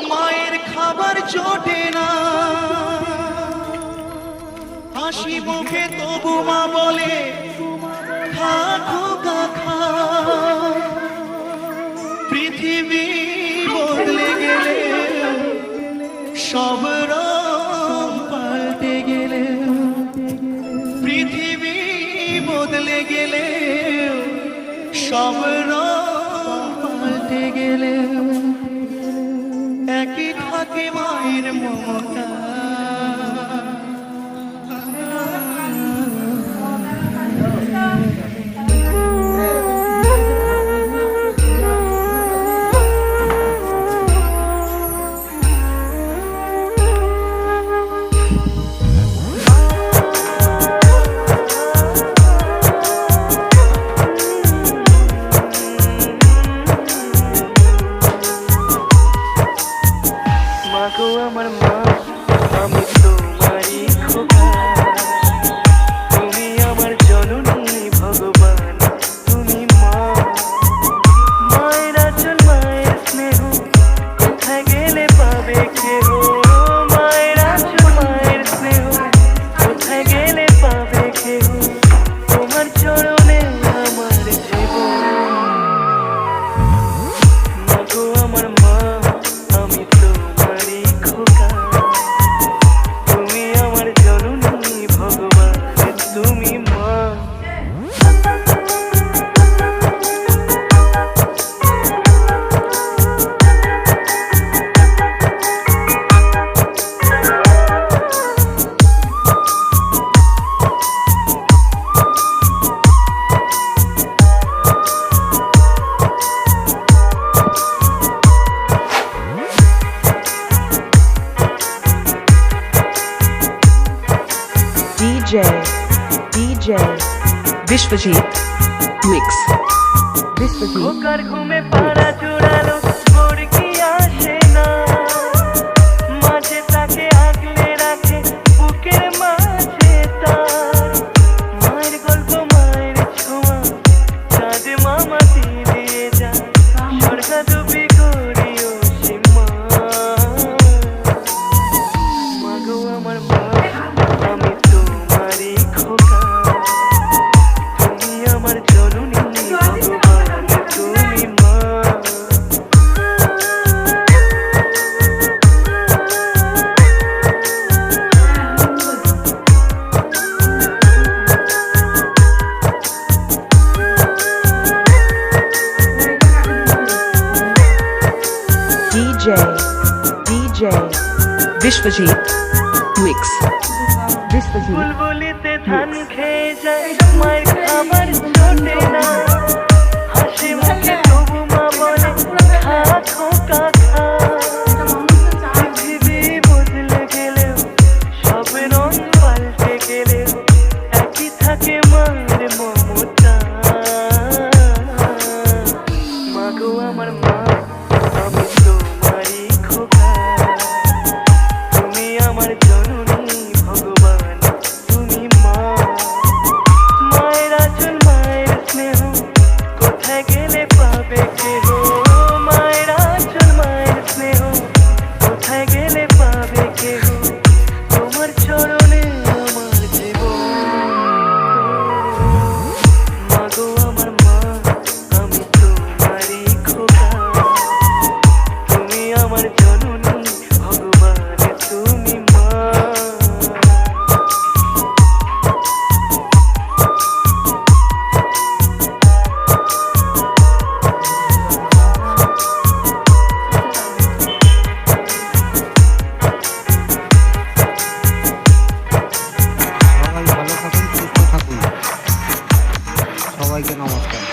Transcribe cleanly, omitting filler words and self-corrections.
মায়ের খাবার জোটে না, হাসি মুখে তবু মা বলে খা খোকা খা। পৃথিবী বদলে গেলে, সব রং পাল্টে গেলে, পৃথিবী বদলে গেলে, সব রং পাল্টে গেলে, একই থাকে মায়ের মমতা। আমার মা, আমি তোমারই খোকা, তুমি আমার জননী ভগবান, তুমি মা। মায়ের আঁচল, মায়ের স্নেহ, কোথায় গেলে পাবে কেহ। মায়ের আঁচল, মায়ের স্নেহ, কোথায় গেলে পাবে কেহ। তোমার চরণে আমার জীবন। মাগো আমার মা, আমি তোমারই খোকা, তুমি আমার জননী ভগবান, তুমি মা। DJ Vishwajit Mix Vishwajit খোকার ঘুমে পাড়া জোড়ালো ভোর কি আসে না, মাঝে তাকে আগলে রাখে বুকের মাঝে তার। মায়ের গল্প, মায়ের ছোঁয়া, চাঁদ মামা দিয়ে যায়, স্বর্গা ডুবি করিও সীমা। মাগো আমার মা, আমি তোমারই খোকা, তুমি আমার জননী ভগবান, তুমি মা। DJ Vishwajit Mix Vishwajit বুলবুলিতে ধান খেয়ে যায়, মায়ের খাবার জোটে না, হাসি মুখে তবু মা বলে খা খোকা খা। পৃথিবী বদলে গেলেও, সব রং পাল্টে গেলেও, একই থাকে মায়ের মমতা। মাগো আমার মা, আমি তোমারই খোকা, তুমি আমার জননী ভগবান, তুমি মা। মায়ের আঁচল, মায়ের স্নেহ, কোথায় গেলে পাবে কেহ। মায়ের আঁচল, মায়ের স্নেহ, কোথায় গেলে পাবে কেহ। তোমার চরণে আমার জীবন। মাগো আমার মা, আমি তোমারই খোকা, তুমি আমার জননী ভগবান, তুমি মা। সবাই ভালো থাকুন, সুস্থ থাকুন, সবাইকে নমস্কার।